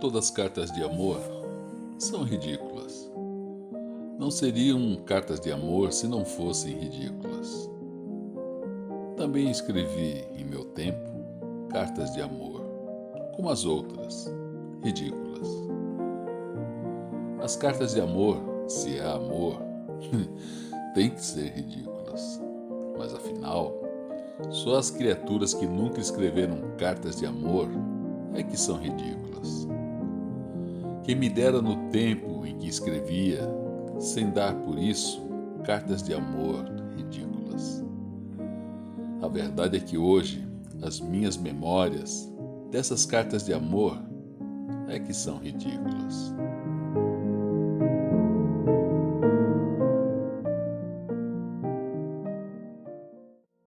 todas as cartas de amor são ridículas. Não seriam cartas de amor se não fossem ridículas. Também escrevi, em meu tempo, cartas de amor, como as outras, ridículas. As cartas de amor, se é amor, têm que ser ridículas. Mas afinal, só as criaturas que nunca escreveram cartas de amor é que são ridículas. Quem me dera no tempo em que escrevia, sem dar por isso cartas de amor ridículas. A verdade é que hoje as minhas memórias dessas cartas de amor é que são ridículas.